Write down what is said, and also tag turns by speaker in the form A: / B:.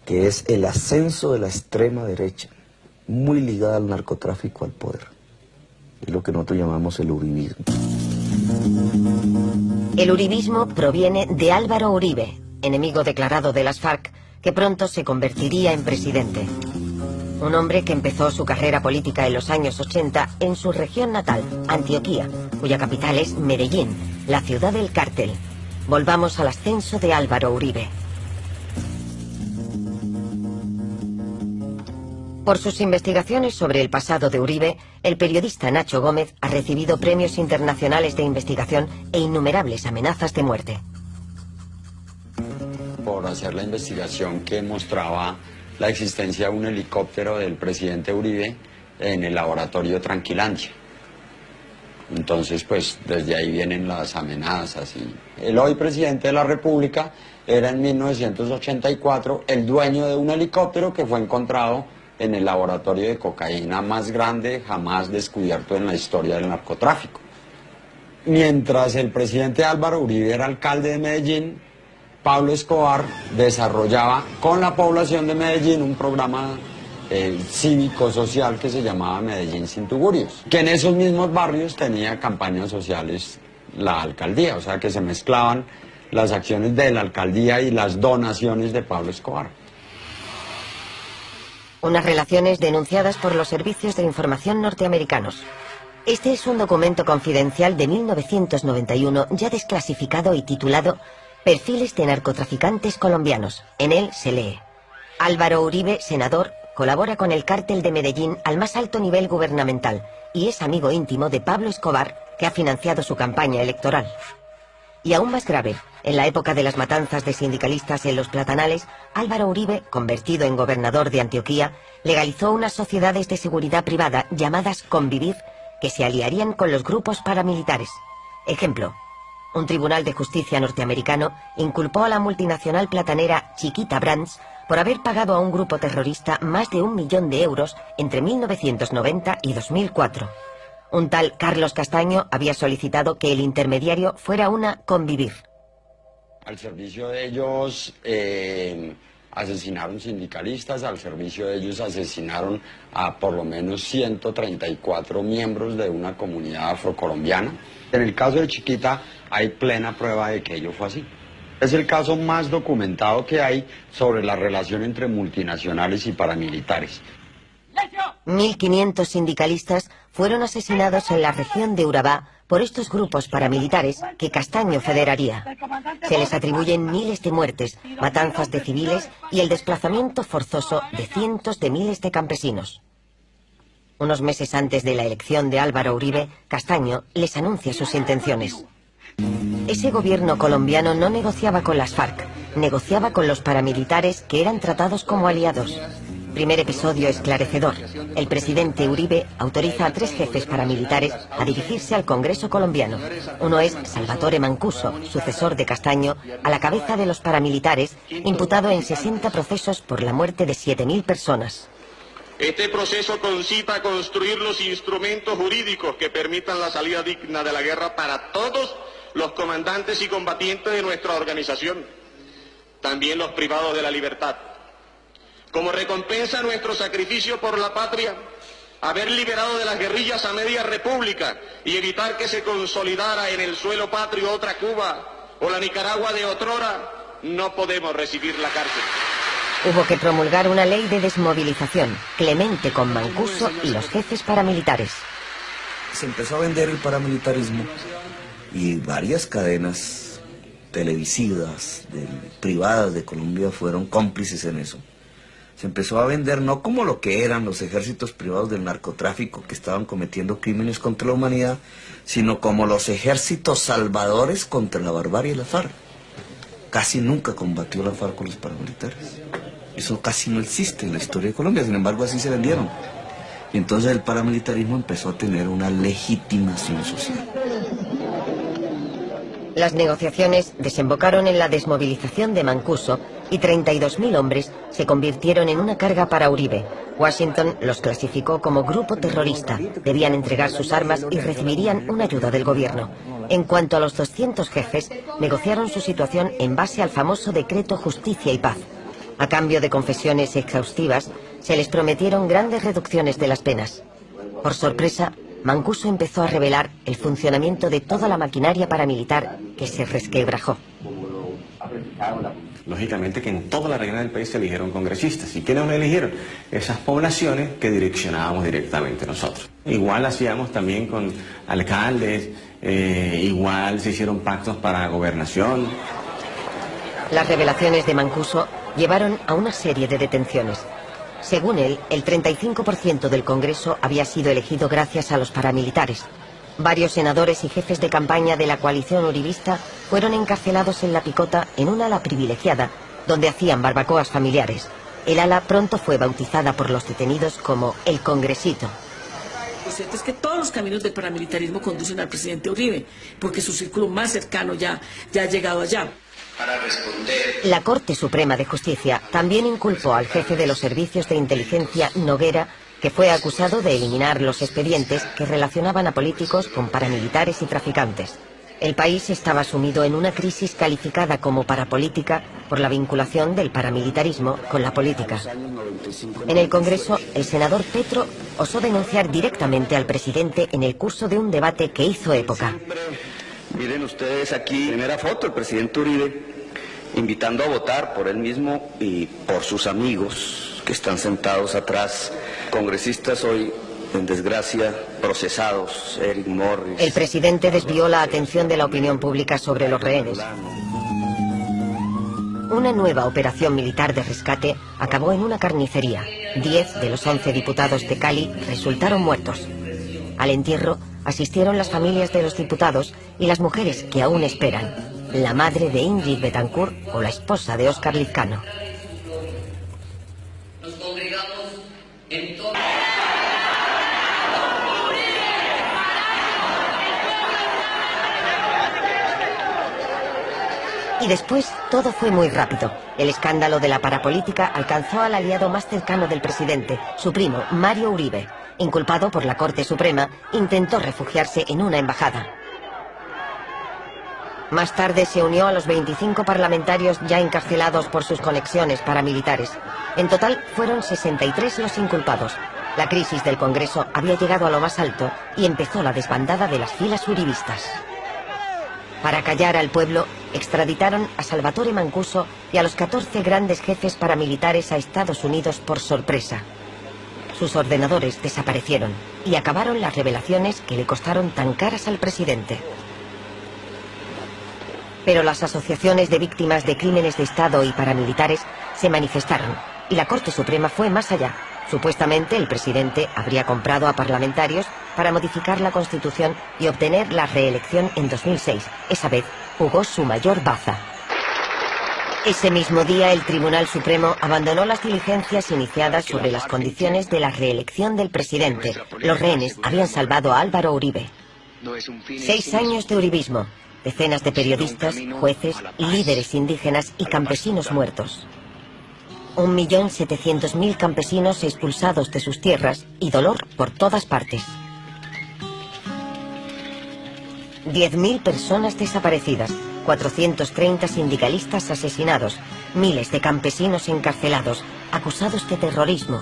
A: que es el ascenso de la extrema derecha, muy ligada al narcotráfico, al poder. Es lo que nosotros llamamos el uribismo.
B: El uribismo proviene de Álvaro Uribe, enemigo declarado de las FARC, que pronto se convertiría en presidente. Un hombre que empezó su carrera política en los años 80 en su región natal, Antioquia, cuya capital es Medellín, la ciudad del cártel. Volvamos al ascenso de Álvaro Uribe. Por sus investigaciones sobre el pasado de Uribe, el periodista Nacho Gómez ha recibido premios internacionales de investigación e innumerables amenazas de muerte.
C: Por hacer la investigación que mostraba la existencia de un helicóptero del presidente Uribe en el laboratorio Tranquilandia. Entonces, pues, desde ahí vienen las amenazas. Y el hoy presidente de la República era en 1984 el dueño de un helicóptero que fue encontrado en el laboratorio de cocaína más grande jamás descubierto en la historia del narcotráfico. Mientras el presidente Álvaro Uribe era alcalde de Medellín, Pablo Escobar desarrollaba con la población de Medellín un programa cívico-social que se llamaba Medellín sin tugurios, que en esos mismos barrios tenía campañas sociales la alcaldía, o sea que se mezclaban las acciones de la alcaldía y las donaciones de Pablo Escobar.
B: Unas relaciones denunciadas por los servicios de información norteamericanos. Este es un documento confidencial de 1991 ya desclasificado y titulado Perfiles de narcotraficantes colombianos. En él se lee: Álvaro Uribe, senador, colabora con el cártel de Medellín al más alto nivel gubernamental y es amigo íntimo de Pablo Escobar, que ha financiado su campaña electoral. Y aún más grave, en la época de las matanzas de sindicalistas en los Platanales, Álvaro Uribe, convertido en gobernador de Antioquia, legalizó unas sociedades de seguridad privada llamadas Convivir, que se aliarían con los grupos paramilitares. Ejemplo: un tribunal de justicia norteamericano inculpó a la multinacional platanera Chiquita Brands por haber pagado a un grupo terrorista más de 1 millón de euros entre 1990 y 2004. Un tal Carlos Castaño había solicitado que el intermediario fuera una Convivir.
C: Al servicio de ellos asesinaron sindicalistas, al servicio de ellos asesinaron a por lo menos 134 miembros de una comunidad afrocolombiana. En el caso de Chiquita hay plena prueba de que ello fue así. Es el caso más documentado que hay sobre la relación entre multinacionales y paramilitares.
B: 1.500 sindicalistas fueron asesinados en la región de Urabá por estos grupos paramilitares que Castaño federaría. Se les atribuyen miles de muertes, matanzas de civiles y el desplazamiento forzoso de cientos de miles de campesinos. Unos meses antes de la elección de Álvaro Uribe, Castaño les anuncia sus intenciones. Ese gobierno colombiano no negociaba con las FARC, negociaba con los paramilitares que eran tratados como aliados. Primer episodio esclarecedor. El presidente Uribe autoriza a 3 jefes paramilitares a dirigirse al Congreso colombiano. Uno es Salvatore Mancuso, sucesor de Castaño, a la cabeza de los paramilitares, imputado en 60 procesos por la muerte de 7.000 personas.
D: Este proceso concita a construir los instrumentos jurídicos que permitan la salida digna de la guerra para todos los comandantes y combatientes de nuestra organización, también los privados de la libertad. Como recompensa a nuestro sacrificio por la patria, haber liberado de las guerrillas a media república y evitar que se consolidara en el suelo patrio otra Cuba o la Nicaragua de otrora, no podemos recibir la cárcel.
B: Hubo que promulgar una ley de desmovilización, clemente con Mancuso y los jefes paramilitares.
A: Se empezó a vender el paramilitarismo y varias cadenas televisivas, privadas de Colombia fueron cómplices en eso. Se empezó a vender no como lo que eran los ejércitos privados del narcotráfico que estaban cometiendo crímenes contra la humanidad, sino como los ejércitos salvadores contra la barbarie de la FARC. Casi nunca combatió la FARC con los paramilitares. Eso casi no existe en la historia de Colombia, sin embargo así se vendieron. Y entonces el paramilitarismo empezó a tener una legitimación social.
B: Las negociaciones desembocaron en la desmovilización de Mancuso y 32.000 hombres se convirtieron en una carga para Uribe. Washington los clasificó como grupo terrorista, debían entregar sus armas y recibirían una ayuda del gobierno. En cuanto a los 200 jefes, negociaron su situación en base al famoso decreto Justicia y Paz. A cambio de confesiones exhaustivas, se les prometieron grandes reducciones de las penas. Por sorpresa, Mancuso empezó a revelar el funcionamiento de toda la maquinaria paramilitar que se resquebrajó.
E: Lógicamente que en toda la región del país se eligieron congresistas. ¿Y quiénes nos eligieron? Esas poblaciones que direccionábamos directamente nosotros. Igual hacíamos también con alcaldes, igual se hicieron pactos para gobernación.
B: Las revelaciones de Mancuso llevaron a una serie de detenciones. Según él, el 35% del Congreso había sido elegido gracias a los paramilitares. Varios senadores y jefes de campaña de la coalición uribista fueron encarcelados en La Picota en un ala privilegiada, donde hacían barbacoas familiares. El ala pronto fue bautizada por los detenidos como el Congresito.
F: Lo cierto es que todos los caminos del paramilitarismo conducen al presidente Uribe, porque su círculo más cercano ya ha llegado allá.
B: La Corte Suprema de Justicia también inculpó al jefe de los servicios de inteligencia, Noguera, que fue acusado de eliminar los expedientes que relacionaban a políticos con paramilitares y traficantes. El país estaba sumido en una crisis calificada como parapolítica por la vinculación del paramilitarismo con la política. En el Congreso, el senador Petro osó denunciar directamente al presidente en el curso de un debate que hizo época.
A: Miren ustedes aquí, primera foto, el presidente Uribe, invitando a votar por él mismo y por sus amigos que están sentados atrás, congresistas hoy en desgracia, procesados, Eric Morris.
B: El presidente desvió la atención de la opinión pública sobre los rehenes. Una nueva operación militar de rescate acabó en una carnicería. 10 de los 11 diputados de Cali resultaron muertos. Al entierro asistieron las familias de los diputados y las mujeres que aún esperan, la madre de Ingrid Betancourt o la esposa de Óscar Lizcano.
G: Nos congregamos en todo...
B: Y después todo fue muy rápido. El escándalo de la parapolítica alcanzó al aliado más cercano del presidente, su primo, Mario Uribe. Inculpado por la Corte Suprema, intentó refugiarse en una embajada. Más tarde se unió a los 25 parlamentarios ya encarcelados por sus conexiones paramilitares. En total fueron 63 los inculpados. La crisis del Congreso había llegado a lo más alto y empezó la desbandada de las filas uribistas. Para callar al pueblo, extraditaron a Salvatore Mancuso y a los 14 grandes jefes paramilitares a Estados Unidos por sorpresa. Sus ordenadores desaparecieron y acabaron las revelaciones que le costaron tan caras al presidente. Pero las asociaciones de víctimas de crímenes de Estado y paramilitares se manifestaron y la Corte Suprema fue más allá. Supuestamente el presidente habría comprado a parlamentarios para modificar la Constitución y obtener la reelección en 2006. Esa vez jugó su mayor baza. Ese mismo día el Tribunal Supremo abandonó las diligencias iniciadas sobre las condiciones de la reelección del presidente. Los rehenes habían salvado a Álvaro Uribe. 6 años de uribismo, decenas de periodistas, jueces, líderes indígenas y campesinos muertos. 1.700.000 campesinos expulsados de sus tierras y dolor por todas partes. 10.000 personas desaparecidas, 430 sindicalistas asesinados, miles de campesinos encarcelados, acusados de terrorismo,